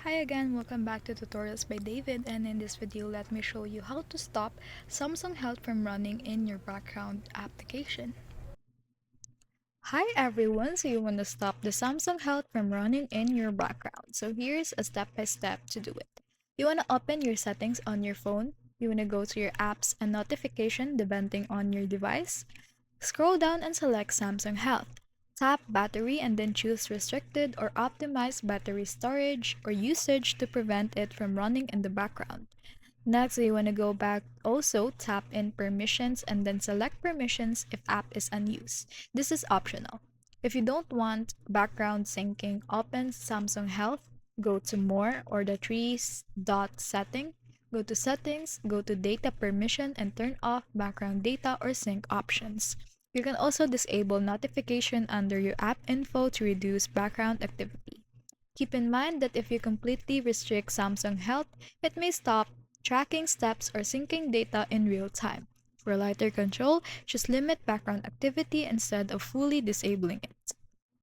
Hi again, welcome back to Tutorials by David, and in this video let me show you how to stop Samsung Health from running in your background application. Hi everyone, so you want to stop the Samsung Health from running in your background. So here's a step-by-step to do it. You want to open your settings on your phone. You want to go to your apps and notification depending on your device. Scroll down and select Samsung Health. Tap Battery and then choose Restricted or Optimized Battery Storage or Usage to prevent it from running in the background. Next, you want to go back, also tap in Permissions and then select Permissions if app is unused. This is optional. If you don't want background syncing, open Samsung Health, go to More or the dot setting, go to Settings, go to Data Permission and turn off background data or sync options. You can also disable notification under your app info to reduce background activity. Keep in mind that if you completely restrict Samsung Health, it may stop tracking steps or syncing data in real time. For lighter control, just limit background activity instead of fully disabling it.